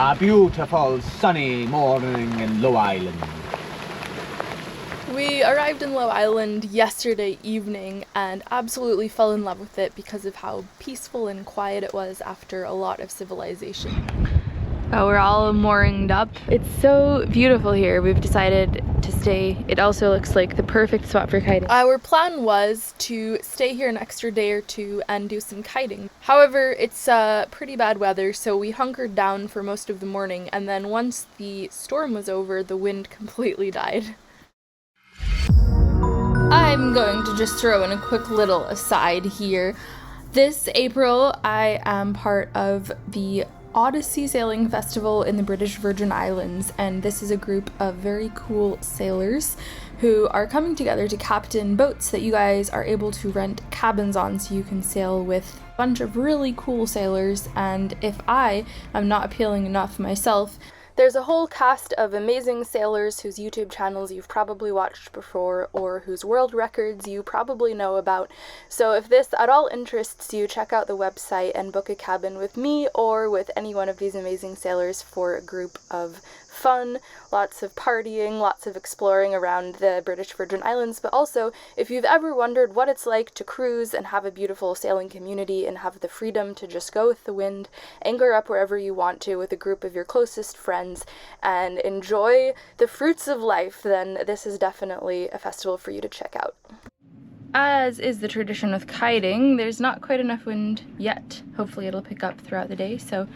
A beautiful sunny morning in Low Island. We arrived in Low Island yesterday evening and absolutely fell in love with it because of how peaceful and quiet it was after a lot of civilization. Oh, we're all mooringed up. It's so beautiful here. We've decided to stay. It also looks like the perfect spot for kiting. Our plan was to stay here an extra day or two and do some kiting. However, it's pretty bad weather, so we hunkered down for most of the morning, and then once the storm was over, the wind completely died. I'm going to just throw in a quick little aside here. This April, I am part of the Odyssey Sailing Festival in the British Virgin Islands, and this is a group of very cool sailors who are coming together to captain boats that you guys are able to rent cabins on so you can sail with a bunch of really cool sailors. And if I am not appealing enough myself, there's a whole cast of amazing sailors whose YouTube channels you've probably watched before or whose world records you probably know about. So if this at all interests you, check out the website and book a cabin with me or with any one of these amazing sailors for a group of fun, lots of partying, lots of exploring around the British Virgin Islands. But also, if you've ever wondered what it's like to cruise and have a beautiful sailing community and have the freedom to just go with the wind, anchor up wherever you want to with a group of your closest friends, and enjoy the fruits of life, then this is definitely a festival for you to check out. As is the tradition with kiting, there's not quite enough wind yet. Hopefully it'll pick up throughout the day, so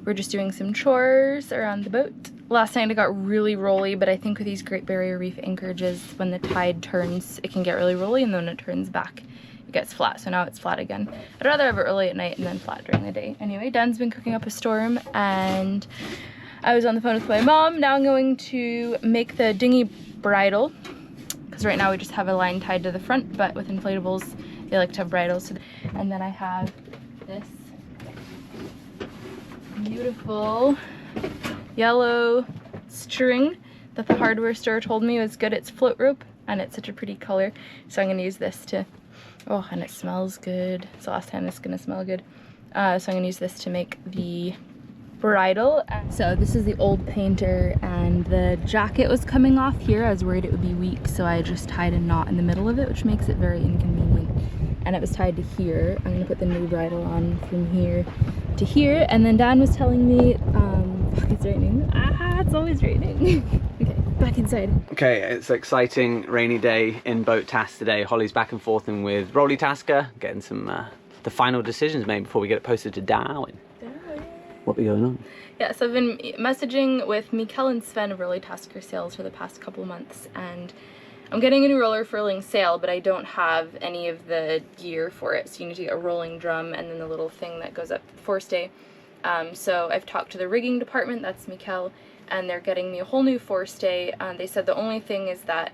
we're just doing some chores around the boat. Last night it got really rolly, but I think with these Great Barrier Reef anchorages, when the tide turns, it can get really rolly, and then when it turns back, it gets flat. So now it's flat again. I'd rather have it early at night and then flat during the day. Anyway, Dan's been cooking up a storm, and I was on the phone with my mom. Now I'm going to make the dinghy bridle, because right now we just have a line tied to the front, but with inflatables, they like to have bridles. And then I have this beautiful yellow string that the hardware store told me was good. It's float rope, and it's such a pretty color. So I'm gonna use this to, oh, and it smells good. It's the last time it's gonna smell good. So I'm gonna use this to make the bridle. So this is the old painter, and the jacket was coming off here. I was worried it would be weak, so I just tied a knot in the middle of it, which makes it very inconvenient. And it was tied to here. I'm gonna put the new bridle on from here to here. And then Dan was telling me, fuck, it's raining. Ah, it's always raining. Okay, back inside. Okay, it's an exciting rainy day in boat task today. Holly's back and forth with Rolly Tasker, getting some the final decisions made before we get it posted to Darwin. What be going on? Yeah, so I've been messaging with Mikkel and Sven of Rolly Tasker Sails for the past couple months, and I'm getting a new roller furling sail, but I don't have any of the gear for it. So you need to get a rolling drum and then the little thing that goes up the forestay. So I've talked to the rigging department, that's Mikkel, and they're getting me a whole new forestay. They said the only thing is that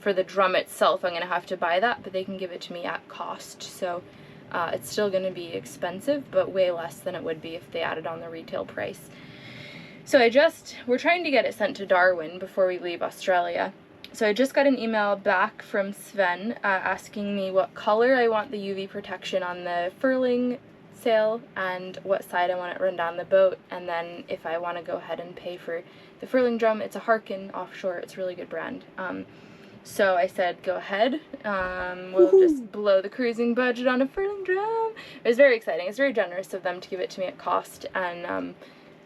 for the drum itself, I'm going to have to buy that, but they can give it to me at cost. So it's still going to be expensive, but way less than it would be if they added on the retail price. So we're trying to get it sent to Darwin before we leave Australia. So I just got an email back from Sven asking me what color I want the UV protection on the furling sail and what side I want it run down the boat, and then if I want to go ahead and pay for the furling drum. It's a Harkin offshore, it's a really good brand. So I said, go ahead, we'll just blow the cruising budget on a furling drum. It was very exciting. It's very generous of them to give it to me at cost, and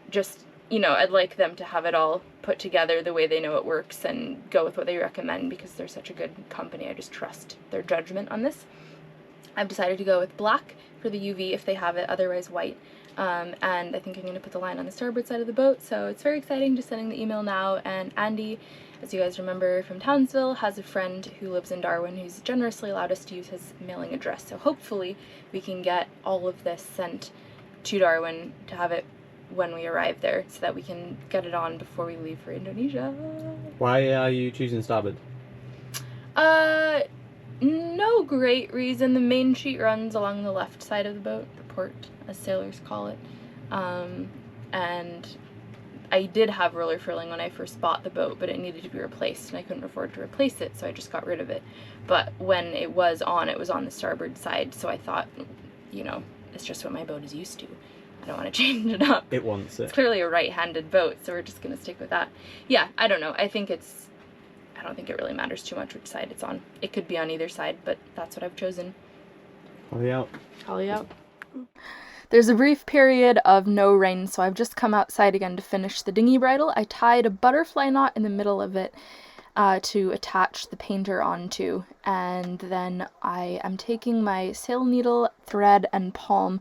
just, you know, I'd like them to have it all put together the way they know it works and go with what they recommend, because they're such a good company. I just trust their judgment on this. I've decided to go with black for the UV if they have it, otherwise white. And I think I'm going to put the line on the starboard side of the boat, so it's very exciting. Just sending the email now. And Andy, as you guys remember from Townsville, has a friend who lives in Darwin who's generously allowed us to use his mailing address. So hopefully we can get all of this sent to Darwin to have it when we arrive there, so that we can get it on before we leave for Indonesia. Why are you choosing starboard? No great reason. The main sheet runs along the left side of the boat, the port, as sailors call it. And I did have roller furling when I first bought the boat, but it needed to be replaced, and I couldn't afford to replace it, so I just got rid of it. But when it was on the starboard side, so I thought, you know, it's just what my boat is used to. I don't want to change it up. It wants it. It's clearly a right-handed boat, so we're just going to stick with that. Yeah, I don't know. I don't think it really matters too much which side it's on. It could be on either side, but that's what I've chosen. Holly out. Holly out. There's a brief period of no rain, so I've just come outside again to finish the dinghy bridle. I tied a butterfly knot in the middle of it to attach the painter onto, and then I am taking my sail needle, thread, and palm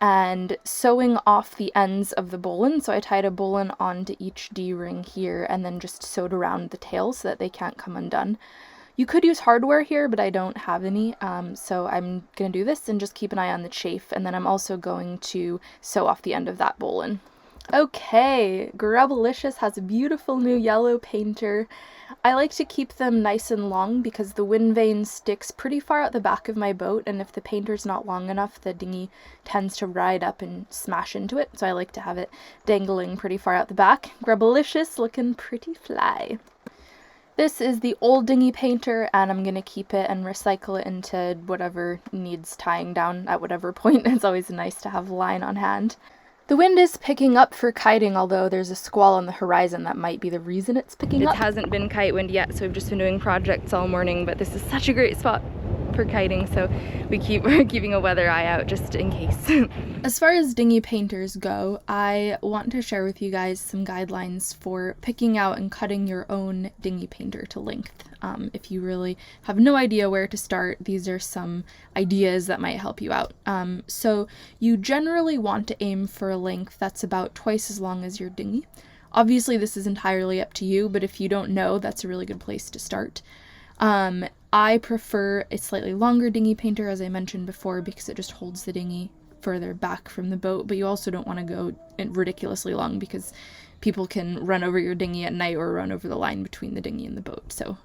and sewing off the ends of the bowline. So I tied a bowline onto each D-ring here and then just sewed around the tail so that they can't come undone. You could use hardware here, but I don't have any, so I'm going to do this and just keep an eye on the chafe, and then I'm also going to sew off the end of that bowline. Okay, Grubblicious has a beautiful new yellow painter. I like to keep them nice and long because the wind vane sticks pretty far out the back of my boat, and if the painter's not long enough, the dinghy tends to ride up and smash into it, so I like to have it dangling pretty far out the back. Grubblicious looking pretty fly. This is the old dinghy painter, and I'm going to keep it and recycle it into whatever needs tying down at whatever point. It's always nice to have line on hand. The wind is picking up for kiting, although there's a squall on the horizon that might be the reason it's picking up. It hasn't been kite wind yet, so we've just been doing projects all morning, but this is such a great spot for kiting, so we're keeping a weather eye out just in case. As far as dinghy painters go, I want to share with you guys some guidelines for picking out and cutting your own dinghy painter to length. If you really have no idea where to start, these are some ideas that might help you out. So you generally want to aim for a length that's about twice as long as your dinghy. Obviously this is entirely up to you, but if you don't know, that's a really good place to start. I prefer a slightly longer dinghy painter, as I mentioned before, because it just holds the dinghy further back from the boat, but you also don't want to go ridiculously long because people can run over your dinghy at night or run over the line between the dinghy and the boat. So,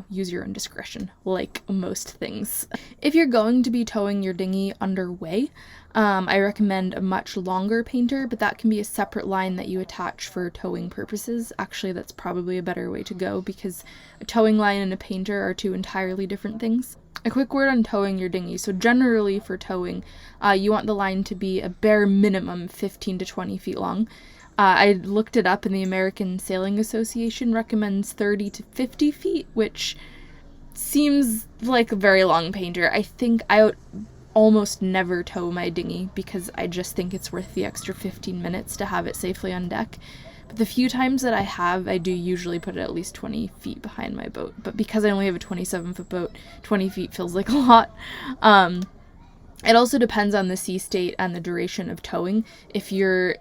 use your own discretion, like most things. If you're going to be towing your dinghy underway, I recommend a much longer painter, but that can be a separate line that you attach for towing purposes. Actually, that's probably a better way to go because a towing line and a painter are two entirely different things. A quick word on towing your dinghy. So generally for towing, you want the line to be a bare minimum 15 to 20 feet long. I looked it up and the American Sailing Association recommends 30 to 50 feet, which seems like a very long painter. I think I almost never tow my dinghy because I just think it's worth the extra 15 minutes to have it safely on deck. But the few times that I have, I do usually put it at least 20 feet behind my boat. But because I only have a 27-foot boat, 20 feet feels like a lot. It also depends on the sea state and the duration of towing. If you're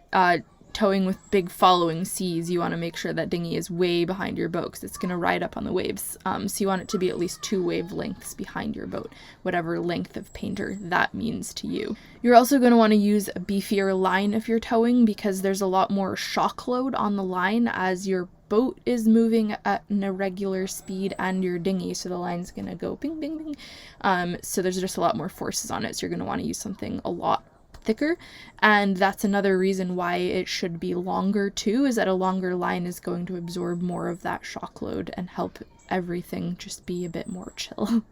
towing with big following seas, you want to make sure that dinghy is way behind your boat because it's going to ride up on the waves. So you want it to be at least 2 wave lengths behind your boat, whatever length of painter that means to you. You're also going to want to use a beefier line if you're towing because there's a lot more shock load on the line as your boat is moving at an irregular speed and your dinghy, so the line's going to go bing, bing, bing. So there's just a lot more forces on it, so you're going to want to use something a lot thicker, and that's another reason why it should be longer too, is that a longer line is going to absorb more of that shock load and help everything just be a bit more chill.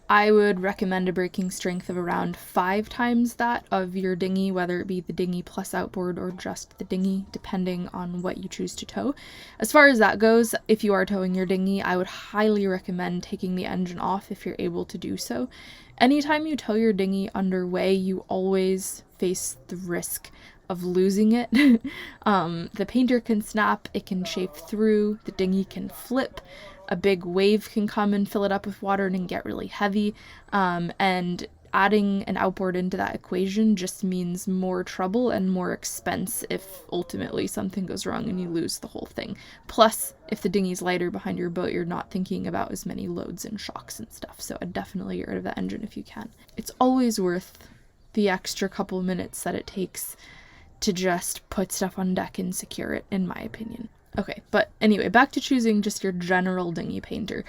I would recommend a braking strength of around 5 times that of your dinghy, whether it be the dinghy plus outboard or just the dinghy, depending on what you choose to tow. As far as that goes, if you are towing your dinghy, I would highly recommend taking the engine off if you're able to do so. Anytime you tow your dinghy underway, you always face the risk of losing it. The painter can snap, it can chafe through, the dinghy can flip, a big wave can come and fill it up with water and get really heavy, and adding an outboard into that equation just means more trouble and more expense if ultimately something goes wrong and you lose the whole thing. Plus, if the dinghy's lighter behind your boat, you're not thinking about as many loads and shocks and stuff, so I'd definitely get rid of that engine if you can. It's always worth the extra couple minutes that it takes to just put stuff on deck and secure it, in my opinion. Okay, but anyway, back to choosing just your general dinghy painter.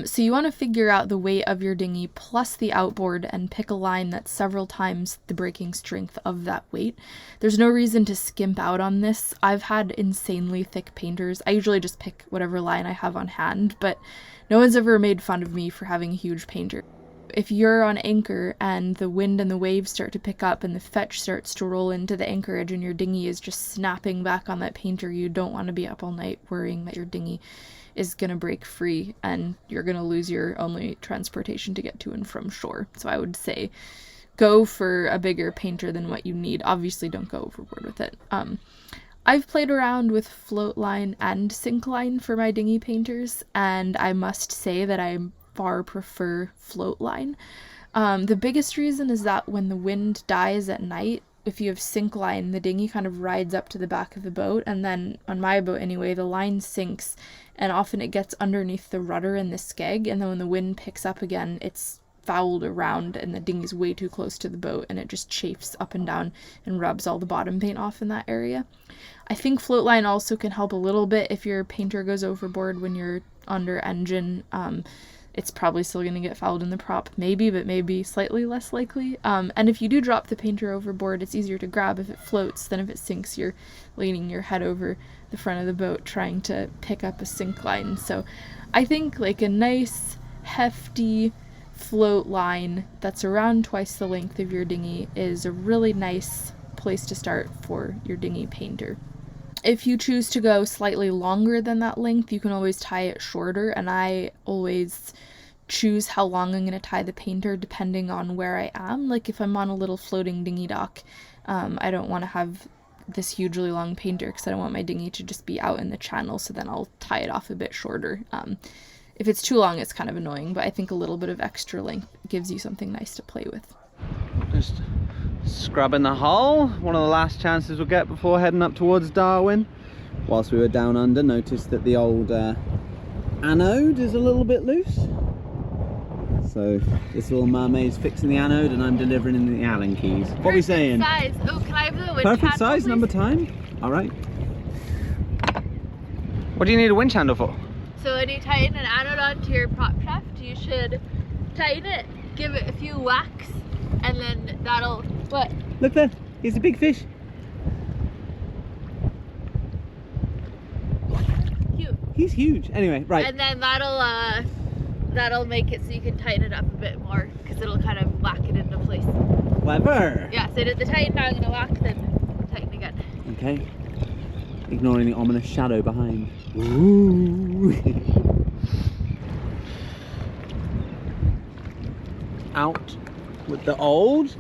So you want to figure out the weight of your dinghy plus the outboard and pick a line that's several times the braking strength of that weight. There's no reason to skimp out on this. I've had insanely thick painters. I usually just pick whatever line I have on hand, but no one's ever made fun of me for having a huge painter. if you're on anchor and the wind and the waves start to pick up and the fetch starts to roll into the anchorage and your dinghy is just snapping back on that painter, you don't want to be up all night worrying that your dinghy is going to break free and you're going to lose your only transportation to get to and from shore. So I would say go for a bigger painter than what you need. Obviously don't go overboard with it. I've played around with float line and sink line for my dinghy painters, and I must say that I far prefer float line. The biggest reason is that when the wind dies at night, if you have sink line, the dinghy kind of rides up to the back of the boat, and then on my boat anyway, the line sinks and often it gets underneath the rudder and the skeg, and then when the wind picks up again, it's fouled around and the dinghy's way too close to the boat and it just chafes up and down and rubs all the bottom paint off in that area. I think float line also can help a little bit if your painter goes overboard when you're under engine. It's probably still going to get fouled in the prop, maybe, but maybe slightly less likely. And if you do drop the painter overboard, it's easier to grab if it floats than if it sinks. You're leaning your head over the front of the boat trying to pick up a sink line. So I think like a nice, hefty float line that's around twice the length of your dinghy is a really nice place to start for your dinghy painter. If you choose to go slightly longer than that length, you can always tie it shorter, and I always choose how long I'm going to tie the painter depending on where I am. Like if I'm on a little floating dinghy dock, I don't want to have this hugely long painter because I don't want my dinghy to just be out in the channel, so then I'll tie it off a bit shorter. If it's too long, it's kind of annoying, but I think a little bit of extra length gives you something nice to play with. Just scrubbing the hull, one of the last chances we'll get before heading up towards Darwin. Whilst we were down under, noticed that the old anode is a little bit loose. So this little mermaid's fixing the anode and I'm delivering in the Allen keys. What are we saying? Size. Oh, can I have the winch Perfect handle, size, please? number time. All right. What do you need a winch handle for? So when you tighten an anode onto your prop shaft, you should tighten it, give it a few whacks, and then that'll, what? Look there, he's a big fish. Cute. He's huge. Anyway, right. And then that'll make it so you can tighten it up a bit more, because it'll kind of whack it into place. Clever. Yeah, so the tighten, now I'm going to whack, then tighten again. Okay. Ignoring the ominous shadow behind. Ooh. Out with the old,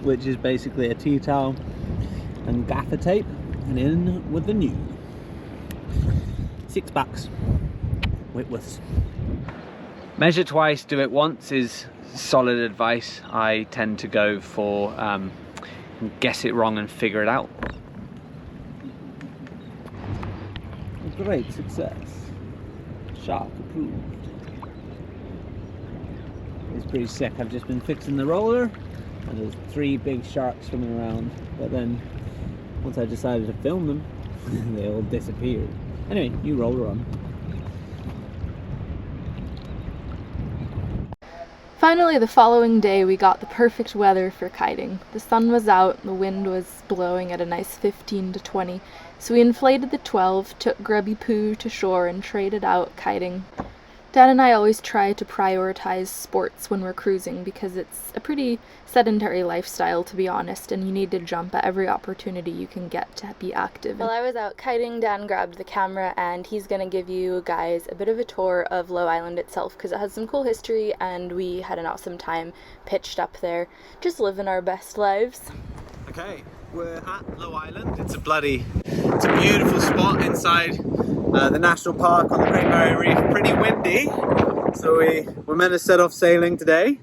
which is basically a tea towel and gaffer tape, and in with the new. $6. Whitworths. Measure twice, do it once is solid advice. I tend to go for guess it wrong and figure it out. Great success. Shark approved. It's pretty sick. I've just been fixing the roller and there's 3 big sharks swimming around, but then once I decided to film them they all disappeared. Anyway, new roller on. Finally, the following day we got the perfect weather for kiting. The sun was out, the wind was blowing at a nice 15 to 20, so we inflated the 12, took Grubby Poo to shore and traded out kiting. Dan and I always try to prioritize sports when we're cruising because it's a pretty sedentary lifestyle, to be honest, and you need to jump at every opportunity you can get to be active. While I was out kiting, Dan grabbed the camera and he's going to give you guys a bit of a tour of Low Island itself because it has some cool history and we had an awesome time pitched up there, just living our best lives. Okay, we're at Low Island. It's a beautiful spot inside the national park on the Great Barrier Reef. Pretty windy, so we're meant to set off sailing today,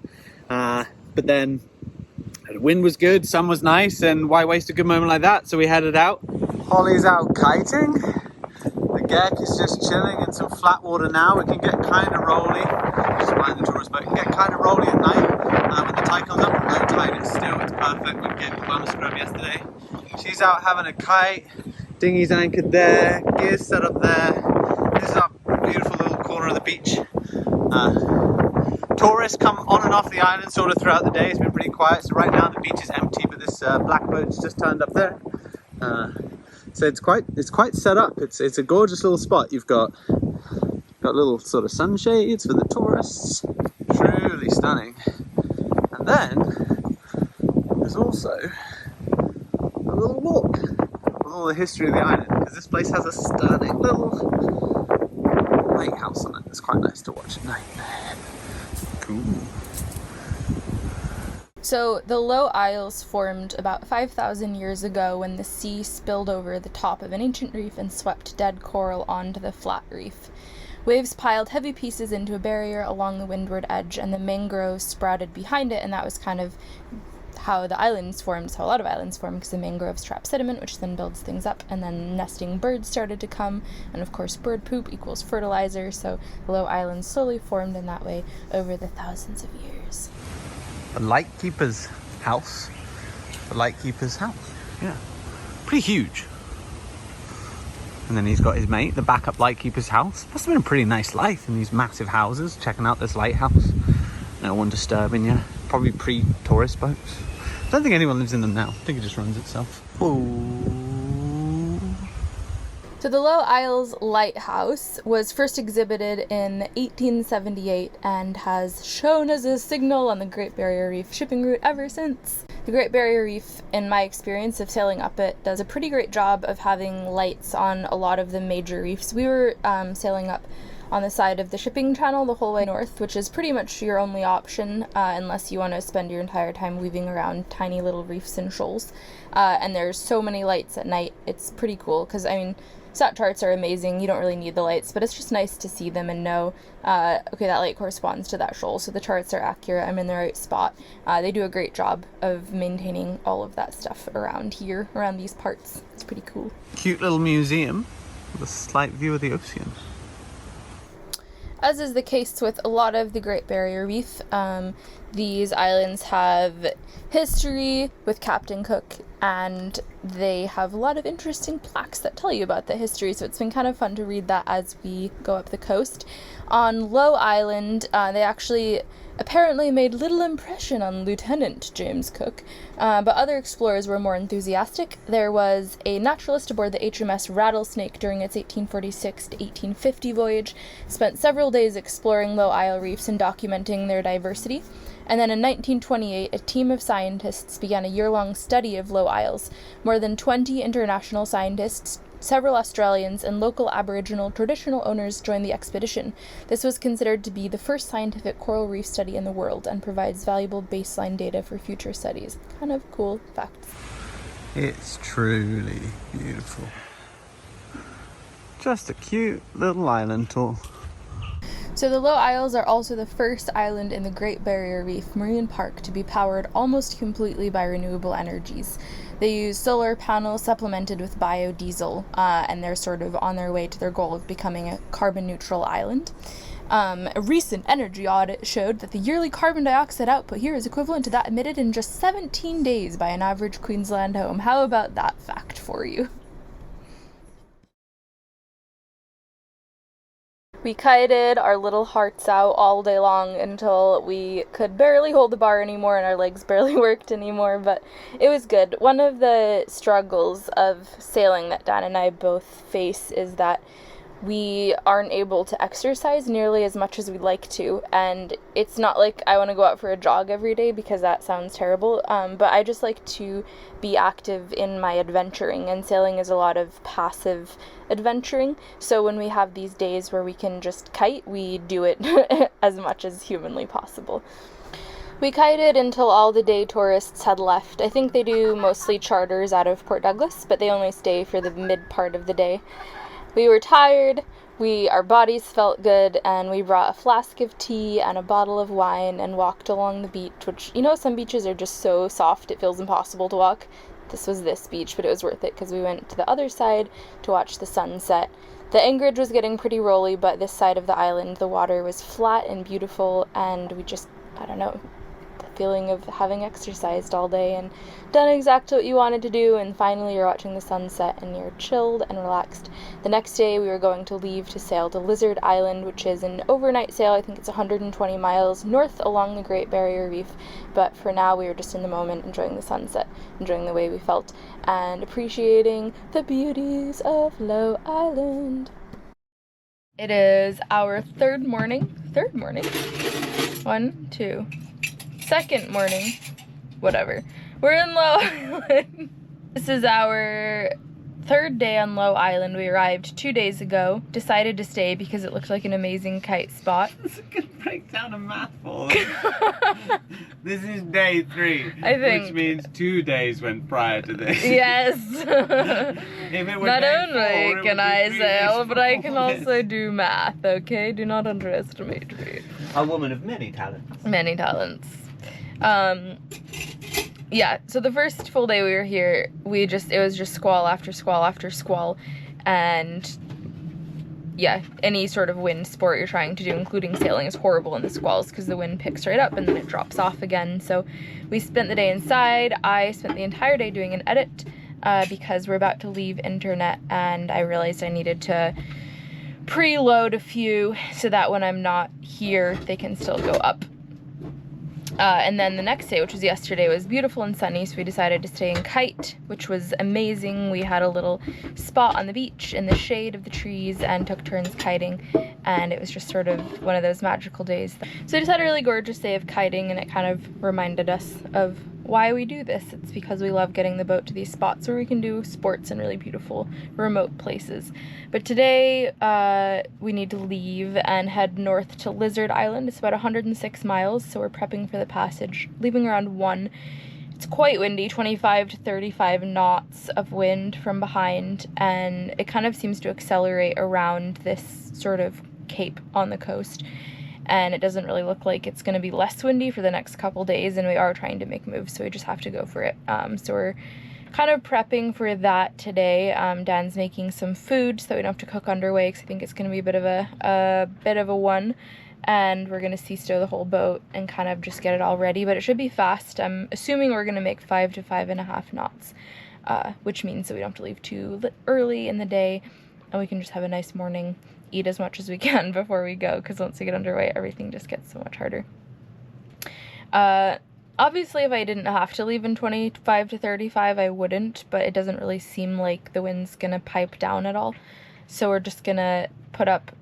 but then the wind was good, sun was nice, and why waste a good moment like that? So we headed out. Holly's out kiting. The Geck is just chilling in some flat water now. It can get kind of rolly, just behind the tourist boat. It can get kind of rolly at night when the tide comes up. Low tide is still, it's perfect. We gave the bum scrub yesterday. She's out having a kite. Dinghy's anchored there, gear's set up there. This is our beautiful little corner of the beach. Tourists come on and off the island sort of throughout the day. It's been pretty quiet, so right now the beach is empty, but this black boat's just turned up there. So it's quite set up. It's a gorgeous little spot. You've got little sort of sunshades for the tourists. Truly stunning. But then there's also a little walk with all the history of the island, because this place has a stunning little lighthouse on it. It's quite nice to watch at night. Cool. So the Low Isles formed about 5,000 years ago when the sea spilled over the top of an ancient reef and swept dead coral onto the flat reef. Waves piled heavy pieces into a barrier along the windward edge, and the mangroves sprouted behind it, and that was kind of how the islands formed, how a lot of islands formed, because the mangroves trap sediment, which then builds things up, and then nesting birds started to come, and of course bird poop equals fertilizer, so the Low Islands slowly formed in that way over the thousands of years. The lightkeeper's house. The lightkeeper's house. Yeah. Pretty huge. And then he's got his mate, the backup lightkeeper's house. Must have been a pretty nice life in these massive houses, checking out this lighthouse. No one disturbing you. Probably pre-tourist boats. I don't think anyone lives in them now. I think it just runs itself. Whoa. So the Low Isles Lighthouse was first exhibited in 1878 and has shown as a signal on the Great Barrier Reef shipping route ever since. The Great Barrier Reef, in my experience of sailing up it, does a pretty great job of having lights on a lot of the major reefs. We were sailing up on the side of the shipping channel the whole way north, which is pretty much your only option unless you want to spend your entire time weaving around tiny little reefs and shoals. And there's so many lights at night. It's pretty cool because, I mean, sat charts are amazing. You don't really need the lights, but it's just nice to see them and know, okay, that light corresponds to that shoal, so the charts are accurate. I'm in the right spot. They do a great job of maintaining all of that stuff around here, around these parts. It's pretty cool. Cute little museum with a slight view of the ocean. As is the case with a lot of the Great Barrier Reef, these islands have history with Captain Cook, and they have a lot of interesting plaques that tell you about the history, so it's been kind of fun to read that as we go up the coast. On Low Island, they actually apparently made little impression on Lieutenant James Cook, but other explorers were more enthusiastic. There was a naturalist aboard the HMS Rattlesnake during its 1846 to 1850 voyage, spent several days exploring Low Isle reefs and documenting their diversity. And then in 1928, a team of scientists began a year-long study of Low Isles. More than 20 international scientists, several Australians, and local Aboriginal traditional owners joined the expedition. This was considered to be the first scientific coral reef study in the world and provides valuable baseline data for future studies. Kind of cool facts. It's truly beautiful. Just a cute little island tour. So the Low Isles are also the first island in the Great Barrier Reef Marine Park to be powered almost completely by renewable energies. They use solar panels supplemented with biodiesel, and they're sort of on their way to their goal of becoming a carbon neutral island. A recent energy audit showed that the yearly carbon dioxide output here is equivalent to that emitted in just 17 days by an average Queensland home. How about that fact for you? We kited our little hearts out all day long until we could barely hold the bar anymore and our legs barely worked anymore, but it was good. One of the struggles of sailing that Dan and I both face is that we aren't able to exercise nearly as much as we'd like to, and it's not like I want to go out for a jog every day because that sounds terrible, but I just like to be active in my adventuring, and sailing is a lot of passive adventuring, so when we have these days where we can just kite, we do it as much as humanly possible. We kited until all the day tourists had left. I think they do mostly charters out of Port Douglas, but they only stay for the mid part of the day. We were tired, our bodies felt good, and we brought a flask of tea and a bottle of wine and walked along the beach, which, you know, some beaches are just so soft it feels impossible to walk. This was this beach, but it was worth it because we went to the other side to watch the sunset. The anchorage was getting pretty rolly, but this side of the island, the water was flat and beautiful, and we just, I don't know, the feeling of having exercised all day and done exactly what you wanted to do, and finally you're watching the sunset and you're chilled and relaxed. The next day we were going to leave to sail to Lizard Island, which is an overnight sail. I think it's 120 miles north along the Great Barrier Reef, but for now we were just in the moment, enjoying the sunset, enjoying the way we felt, and appreciating the beauties of Low Island. It is our third morning. 1, 2, second morning, whatever. We're in Low Island. This is our third day on Low Island. We arrived 2 days ago, decided to stay because it looked like an amazing kite spot. That's a good breakdown of math for them. This is day 3, I think. which means 2 days went prior to this. Yes. If it were Not day only 4, it can would be I 3 sail, days but I can before this. also do math, okay? Do not underestimate me. A woman of many talents. Many talents. Yeah, so the first full day we were here, it was just squall after squall after squall, and yeah, any sort of wind sport you're trying to do, including sailing, is horrible in the squalls because the wind picks right up and then it drops off again. So we spent the day inside. I spent the entire day doing an edit because we're about to leave internet, and I realized I needed to preload a few so that when I'm not here, they can still go up. And then the next day, which was yesterday, was beautiful and sunny, so we decided to stay in Kite, which was amazing. We had a little spot on the beach in the shade of the trees and took turns kiting, and it was just sort of one of those magical days. So we just had a really gorgeous day of kiting, and it kind of reminded us of why we do this. It's because we love getting the boat to these spots where we can do sports in really beautiful remote places. But today we need to leave and head north to Lizard Island. It's about 106 miles, so we're prepping for the passage, leaving around 1. It's quite windy, 25 to 35 knots of wind from behind, and it kind of seems to accelerate around this sort of cape on the coast. And it doesn't really look like it's going to be less windy for the next couple days, and we are trying to make moves, so we just have to go for it. So we're kind of prepping for that today. Dan's making some food so that we don't have to cook underway, because I think it's going to be a bit of a one, and we're going to sea stow the whole boat and kind of just get it all ready, but it should be fast. I'm assuming we're going to make 5 to 5.5 knots, which means that we don't have to leave too early in the day, and we can just have a nice morning, eat as much as we can before we go, because once we get underway, everything just gets so much harder. Obviously, if I didn't have to leave in 25 to 35, I wouldn't, but it doesn't really seem like the wind's gonna pipe down at all. So we're just gonna put up,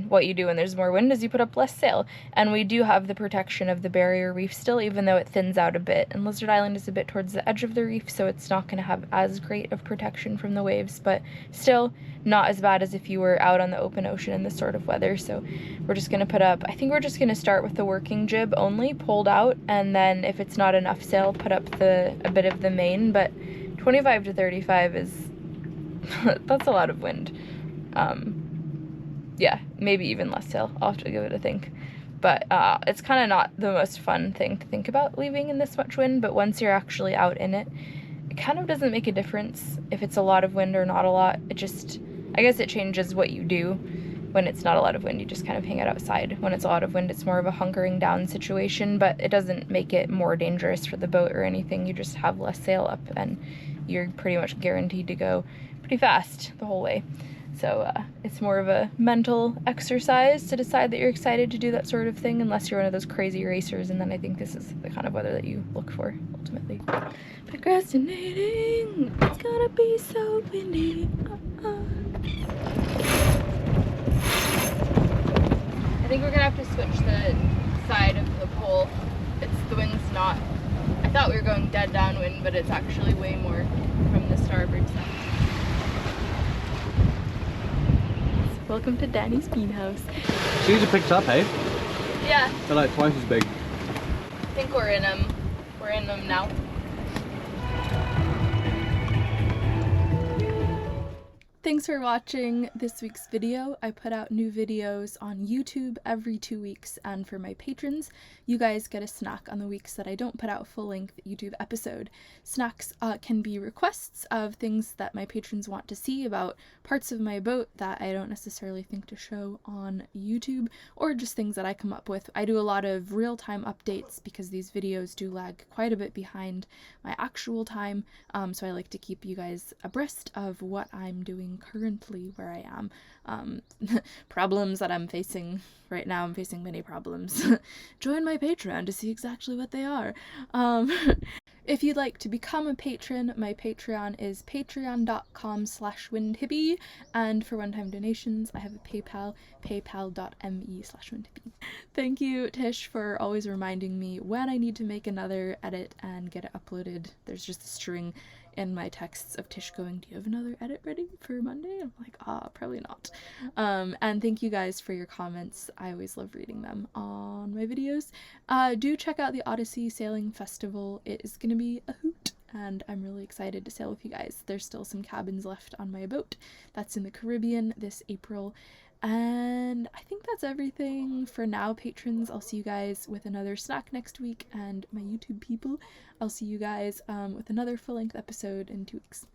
what you do when there's more wind is you put up less sail. And we do have the protection of the barrier reef still, even though it thins out a bit. And Lizard Island is a bit towards the edge of the reef, so it's not gonna have as great of protection from the waves, but still not as bad as if you were out on the open ocean in this sort of weather. So we're just gonna put up, I think we're just gonna start with the working jib only, pulled out, and then if it's not enough sail, put up a bit of the main. But 25 to 35 is, that's a lot of wind. Yeah, maybe even less sail. I'll have to give it a think. But it's kind of not the most fun thing to think about, leaving in this much wind, but once you're actually out in it, it kind of doesn't make a difference if it's a lot of wind or not a lot. It just, I guess it changes what you do. When it's not a lot of wind, you just kind of hang out outside. When it's a lot of wind, it's more of a hunkering down situation, but it doesn't make it more dangerous for the boat or anything. You just have less sail up, and you're pretty much guaranteed to go pretty fast the whole way. So it's more of a mental exercise to decide that you're excited to do that sort of thing, unless you're one of those crazy racers, and then I think this is the kind of weather that you look for, ultimately. Procrastinating, it's gonna be so windy. I think we're gonna have to switch the side of the pole. The wind's not, I thought we were going dead downwind, but it's actually way more from the starboard side. Welcome to Danny's Beanhouse. These are picked up, eh? Yeah. They're like twice as big. I think we're in them. We're in them now. Thanks for watching this week's video. I put out new videos on YouTube every 2 weeks, and for my patrons, you guys get a snack on the weeks that I don't put out a full-length YouTube episode. Snacks can be requests of things that my patrons want to see about parts of my boat that I don't necessarily think to show on YouTube, or just things that I come up with. I do a lot of real-time updates because these videos do lag quite a bit behind my actual time, so I like to keep you guys abreast of what I'm doing currently where I am. Problems that I'm facing right now. I'm facing many problems. Join my Patreon to see exactly what they are. If you'd like to become a patron, my Patreon is patreon.com/windhippie, and for one-time donations, I have a PayPal, paypal.me/windhippie. Thank you, Tish, for always reminding me when I need to make another edit and get it uploaded. There's just a string in my texts of Tish going, do you have another edit ready for Monday? I'm like, probably not. And thank you guys for your comments. I always love reading them on my videos. Do check out the Odyssey Sailing Festival. It is going to be a hoot, and I'm really excited to sail with you guys. There's still some cabins left on my boat. That's in the Caribbean this April. And I think that's everything for now, patrons. I'll see you guys with another snack next week, and my YouTube people, I'll see you guys with another full-length episode in 2 weeks.